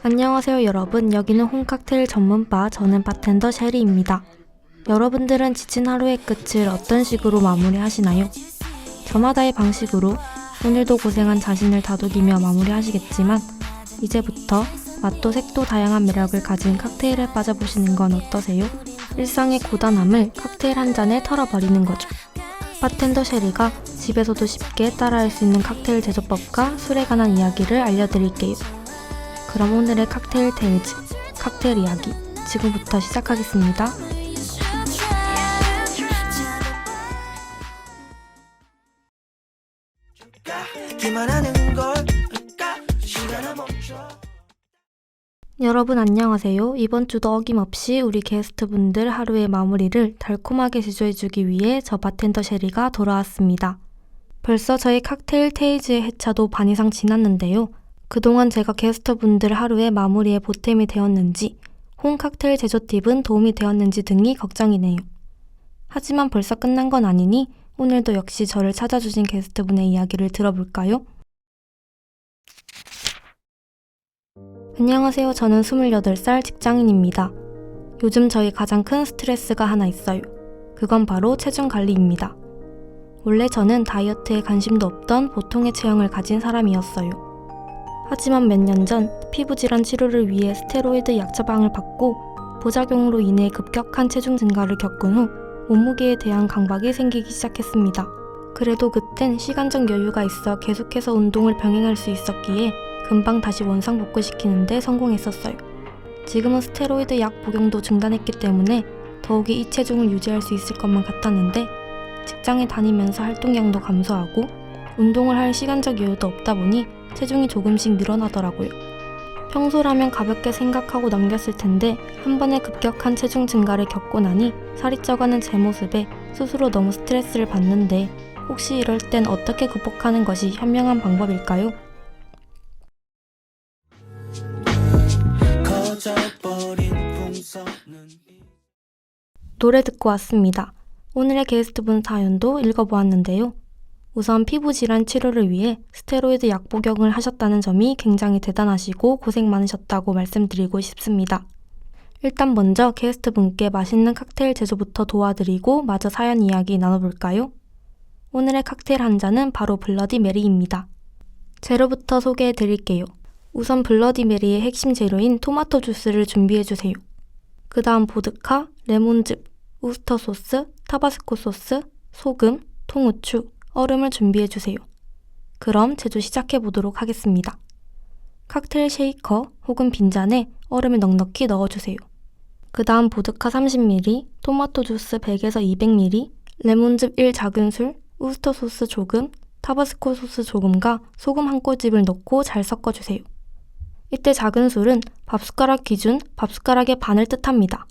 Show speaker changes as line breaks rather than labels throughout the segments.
안녕하세요 여러분, 여기는 홈칵테일 전문바, 저는 바텐더 셰리입니다. 여러분들은 지친 하루의 끝을 어떤 식으로 마무리하시나요? 저마다의 방식으로 오늘도 고생한 자신을 다독이며 마무리하시겠지만 이제부터 맛도 색도 다양한 매력을 가진 칵테일에 빠져보시는 건 어떠세요? 일상의 고단함을 칵테일 한 잔에 털어버리는 거죠. 바텐더 셰리가 집에서도 쉽게 따라할 수 있는 칵테일 제조법과 술에 관한 이야기를 알려드릴게요. 그럼 오늘의 칵테일 테일즈, 칵테일 이야기 지금부터 시작하겠습니다. 여러분 안녕하세요. 이번 주도 어김없이 우리 게스트분들 하루의 마무리를 달콤하게 제조해주기 위해 저 바텐더 셰리가 돌아왔습니다. 벌써 저희 칵테일 테일즈의 회차도 반 이상 지났는데요. 그동안 제가 게스트분들 하루의 마무리에 보탬이 되었는지, 홈 칵테일 제조 팁은 도움이 되었는지 등이 걱정이네요. 하지만 벌써 끝난 건 아니니 오늘도 역시 저를 찾아주신 게스트분의 이야기를 들어볼까요? 안녕하세요. 저는 28살 직장인입니다. 요즘 저희 가장 큰 스트레스가 하나 있어요. 그건 바로 체중 관리입니다. 원래 저는 다이어트에 관심도 없던 보통의 체형을 가진 사람이었어요. 하지만 몇 년 전 피부질환 치료를 위해 스테로이드 약 처방을 받고 부작용으로 인해 급격한 체중 증가를 겪은 후 몸무게에 대한 강박이 생기기 시작했습니다. 그래도 그땐 시간적 여유가 있어 계속해서 운동을 병행할 수 있었기에 금방 다시 원상복구시키는데 성공했었어요. 지금은 스테로이드 약 복용도 중단했기 때문에 더욱이 이 체중을 유지할 수 있을 것만 같았는데 직장에 다니면서 활동량도 감소하고 운동을 할 시간적 여유도 없다 보니 체중이 조금씩 늘어나더라고요. 평소라면 가볍게 생각하고 넘겼을 텐데 한 번에 급격한 체중 증가를 겪고 나니 살이 쪄가는 제 모습에 스스로 너무 스트레스를 받는데 혹시 이럴 땐 어떻게 극복하는 것이 현명한 방법일까요? 노래 듣고 왔습니다. 오늘의 게스트분 사연도 읽어보았는데요. 우선 피부질환 치료를 위해 스테로이드 약 복용을 하셨다는 점이 굉장히 대단하시고 고생 많으셨다고 말씀드리고 싶습니다. 일단 먼저 게스트분께 맛있는 칵테일 제조부터 도와드리고 마저 사연 이야기 나눠볼까요? 오늘의 칵테일 한 잔은 바로 블러디 메리입니다. 재료부터 소개해드릴게요. 우선 블러디 메리의 핵심 재료인 토마토 주스를 준비해주세요. 그 다음 보드카, 레몬즙, 우스터 소스, 타바스코 소스, 소금, 통후추, 얼음을 준비해주세요. 그럼 제조 시작해보도록 하겠습니다. 칵테일 쉐이커 혹은 빈잔에 얼음을 넉넉히 넣어주세요. 그 다음 보드카 30ml, 토마토 주스 100에서 200ml, 레몬즙 1작은술, 우스터 소스 조금, 타바스코 소스 조금과 소금 한 꼬집을 넣고 잘 섞어주세요. 이때 작은술은 밥숟가락 기준 밥숟가락의 반을 뜻합니다.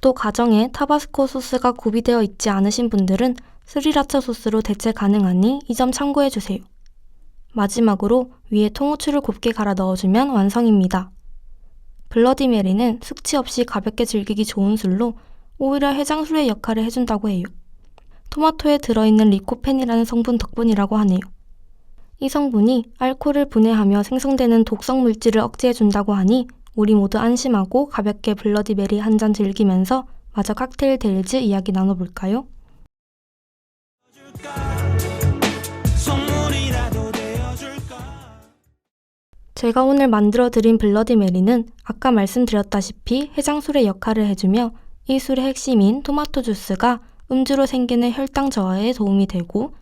또 가정에 타바스코 소스가 구비되어 있지 않으신 분들은 스리라차 소스로 대체 가능하니 이 점 참고해주세요. 마지막으로 위에 통후추를 곱게 갈아 넣어주면 완성입니다. 블러디 메리는 숙취 없이 가볍게 즐기기 좋은 술로 오히려 해장술의 역할을 해준다고 해요. 토마토에 들어있는 리코펜이라는 성분 덕분이라고 하네요. 이 성분이 알코올을 분해하며 생성되는 독성 물질을 억제해준다고 하니 우리 모두 안심하고 가볍게 블러디 메리 한 잔 즐기면서 마저 칵테일 데일즈 이야기 나눠볼까요? 제가 오늘 만들어드린 블러디 메리는 아까 말씀드렸다시피 해장술의 역할을 해주며 이 술의 핵심인 토마토 주스가 음주로 생기는 혈당 저하에 도움이 되고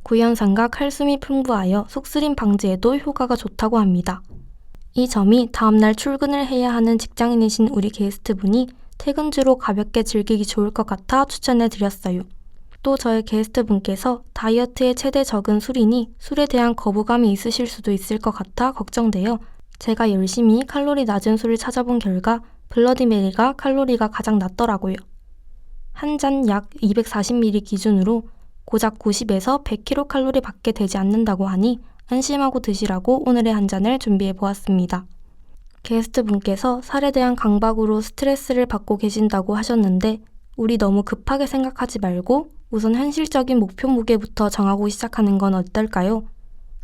구연산과 칼슘이 풍부하여 속쓰림 방지에도 효과가 좋다고 합니다. 이 점이 다음날 출근을 해야 하는 직장인이신 우리 게스트분이 퇴근주로 가볍게 즐기기 좋을 것 같아 추천해드렸어요. 또 저의 게스트분께서 다이어트에 최대 적은 술이니 술에 대한 거부감이 있으실 수도 있을 것 같아 걱정되어 제가 열심히 칼로리 낮은 술을 찾아본 결과 블러디 메리가 칼로리가 가장 낮더라고요. 한 잔 약 240ml 기준으로 고작 90에서 100kcal 밖에 되지 않는다고 하니 안심하고 드시라고 오늘의 한 잔을 준비해보았습니다. 게스트분께서 살에 대한 강박으로 스트레스를 받고 계신다고 하셨는데 우리 너무 급하게 생각하지 말고 우선 현실적인 목표 무게부터 정하고 시작하는 건 어떨까요?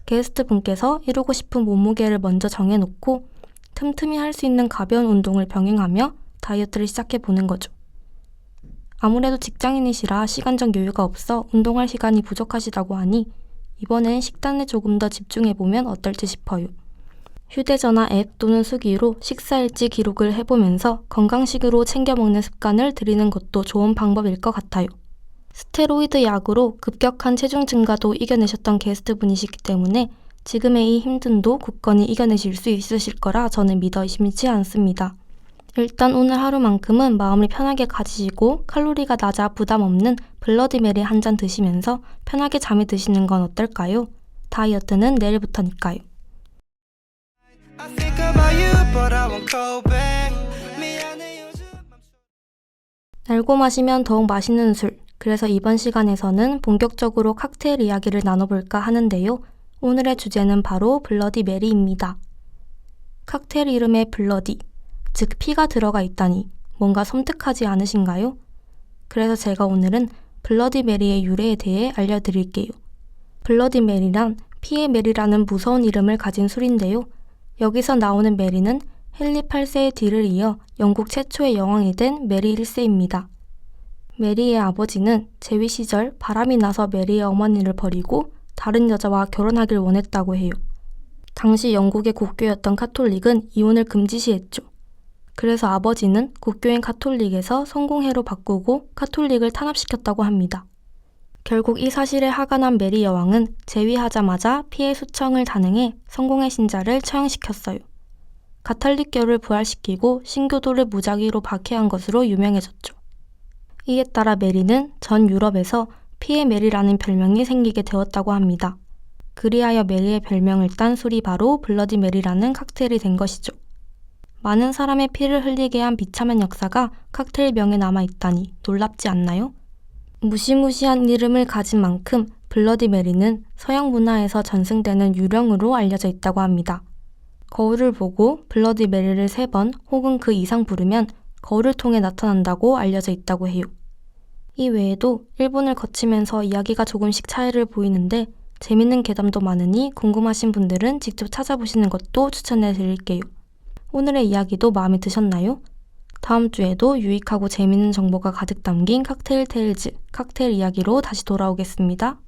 게스트분께서 이루고 싶은 몸무게를 먼저 정해놓고 틈틈이 할 수 있는 가벼운 운동을 병행하며 다이어트를 시작해보는 거죠. 아무래도 직장인이시라 시간적 여유가 없어 운동할 시간이 부족하시다고 하니 이번엔 식단에 조금 더 집중해보면 어떨지 싶어요. 휴대전화 앱 또는 수기로 식사일지 기록을 해보면서 건강식으로 챙겨 먹는 습관을 들이는 것도 좋은 방법일 것 같아요. 스테로이드 약으로 급격한 체중 증가도 이겨내셨던 게스트분이시기 때문에 지금의 이 힘듦도 굳건히 이겨내실 수 있으실 거라 저는 믿어 의심치 않습니다. 일단 오늘 하루만큼은 마음을 편하게 가지시고 칼로리가 낮아 부담 없는 블러디메리 한 잔 드시면서 편하게 잠이 드시는 건 어떨까요? 다이어트는 내일부터니까요. 알고 마시면 더욱 맛있는 술. 그래서 이번 시간에서는 본격적으로 칵테일 이야기를 나눠볼까 하는데요. 오늘의 주제는 바로 블러디 메리입니다. 칵테일 이름에 블러디, 즉 피가 들어가 있다니 뭔가 섬뜩하지 않으신가요? 그래서 제가 오늘은 블러디 메리의 유래에 대해 알려드릴게요. 블러디 메리란 피의 메리라는 무서운 이름을 가진 술인데요. 여기서 나오는 메리는 헨리 8세의 뒤를 이어 영국 최초의 여왕이 된 메리 1세입니다. 메리의 아버지는 재위 시절 바람이 나서 메리의 어머니를 버리고 다른 여자와 결혼하길 원했다고 해요. 당시 영국의 국교였던 카톨릭은 이혼을 금지시했죠. 그래서 아버지는 국교인 카톨릭에서 성공회로 바꾸고 카톨릭을 탄압시켰다고 합니다. 결국 이 사실에 화가 난 메리 여왕은 재위하자마자 피해 수청을 단행해 성공회 신자를 처형시켰어요. 가톨릭교를 부활시키고 신교도를 무작위로 박해한 것으로 유명해졌죠. 이에 따라 메리는 전 유럽에서 피의 메리라는 별명이 생기게 되었다고 합니다. 그리하여 메리의 별명을 딴 술이 바로 블러디 메리라는 칵테일이 된 것이죠. 많은 사람의 피를 흘리게 한 비참한 역사가 칵테일명에 남아있다니 놀랍지 않나요? 무시무시한 이름을 가진 만큼 블러디 메리는 서양 문화에서 전승되는 유령으로 알려져 있다고 합니다. 거울을 보고 블러디 메리를 3번 혹은 그 이상 부르면 거울을 통해 나타난다고 알려져 있다고 해요. 이 외에도 일본을 거치면서 이야기가 조금씩 차이를 보이는데 재밌는 괴담도 많으니 궁금하신 분들은 직접 찾아보시는 것도 추천해 드릴게요. 오늘의 이야기도 마음에 드셨나요? 다음 주에도 유익하고 재밌는 정보가 가득 담긴 칵테일 테일즈, 칵테일 이야기로 다시 돌아오겠습니다.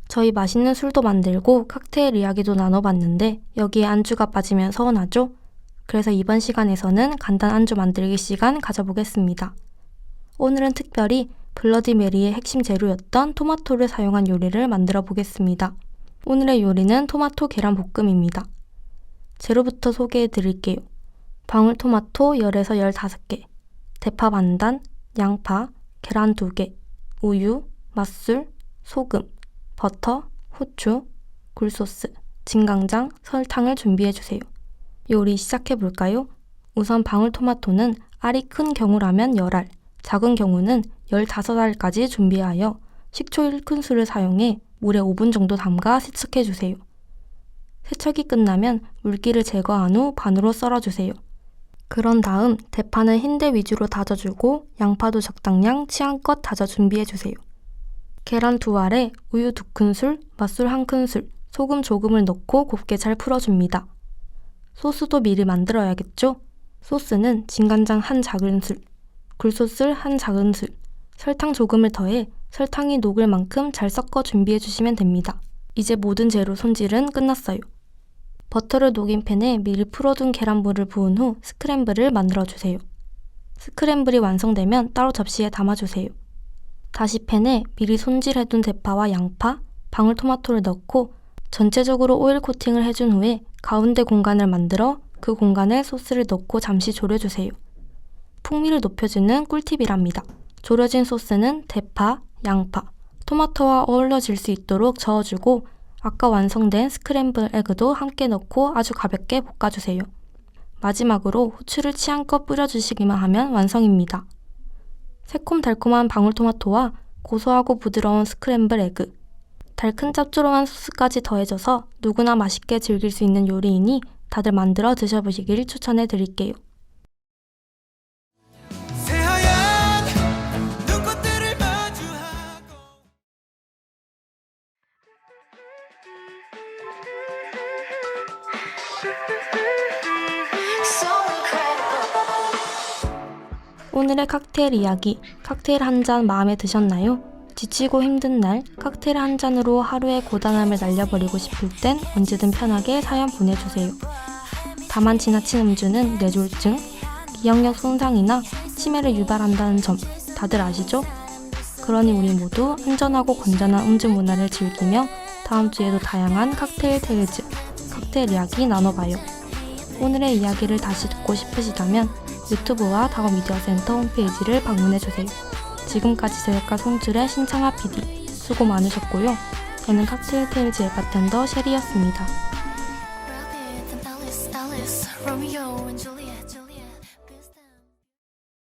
저희 맛있는 술도 만들고 칵테일 이야기도 나눠봤는데 여기에 안주가 빠지면 서운하죠? 그래서 이번 시간에서는 간단 안주 만들기 시간 가져보겠습니다. 오늘은 특별히 블러디 메리의 핵심 재료였던 토마토를 사용한 요리를 만들어 보겠습니다. 오늘의 요리는 토마토 계란 볶음입니다. 재료부터 소개해 드릴게요. 방울토마토 10에서 15개, 대파 반단, 양파, 계란 2개, 우유, 맛술, 소금, 버터, 후추, 굴소스, 진간장, 설탕을 준비해주세요. 요리 시작해볼까요? 우선 방울토마토는 알이 큰 경우라면 10알, 작은 경우는 15알까지 준비하여 식초 1큰술을 사용해 물에 5분 정도 담가 세척해주세요. 세척이 끝나면 물기를 제거한 후 반으로 썰어주세요. 그런 다음 대파는 흰대 위주로 다져주고 양파도 적당량 취향껏 다져 준비해주세요. 계란 2알에 우유 2큰술, 맛술 1큰술, 소금 조금을 넣고 곱게 잘 풀어줍니다. 소스도 미리 만들어야겠죠? 소스는 진간장 1작은술, 굴소스 1작은술, 설탕 조금을 더해 설탕이 녹을 만큼 잘 섞어 준비해주시면 됩니다. 이제 모든 재료 손질은 끝났어요. 버터를 녹인 팬에 미리 풀어둔 계란물을 부은 후 스크램블을 만들어주세요. 스크램블이 완성되면 따로 접시에 담아주세요. 다시 팬에 미리 손질해둔 대파와 양파, 방울토마토를 넣고 전체적으로 오일 코팅을 해준 후에 가운데 공간을 만들어 그 공간에 소스를 넣고 잠시 졸여주세요. 풍미를 높여주는 꿀팁이랍니다. 졸여진 소스는 대파, 양파, 토마토와 어우러질 수 있도록 저어주고 아까 완성된 스크램블 에그도 함께 넣고 아주 가볍게 볶아주세요. 마지막으로 후추를 취향껏 뿌려주시기만 하면 완성입니다. 새콤달콤한 방울토마토와 고소하고 부드러운 스크램블 에그, 달큰 짭조름한 소스까지 더해져서 누구나 맛있게 즐길 수 있는 요리이니 다들 만들어 드셔보시길 추천해 드릴게요.
새하얀 눈꽃들을 마주하고
오늘의 칵테일 이야기, 칵테일 한 잔 마음에 드셨나요? 지치고 힘든 날, 칵테일 한 잔으로 하루의 고단함을 날려버리고 싶을 땐 언제든 편하게 사연 보내주세요. 다만 지나친 음주는 뇌졸중, 기억력 손상이나 치매를 유발한다는 점 다들 아시죠? 그러니 우리 모두 안전하고 건전한 음주 문화를 즐기며 다음 주에도 다양한 칵테일 테일즈, 칵테일 이야기 나눠봐요. 오늘의 이야기를 다시 듣고 싶으시다면 유튜브와 다음미디어센터 홈페이지를 방문해주세요. 지금까지 제작가 송출의 신창아 PD 수고 많으셨고요. 저는 칵테일 테일즈의 바텐더 셰리였습니다.
Romeo and Juliet.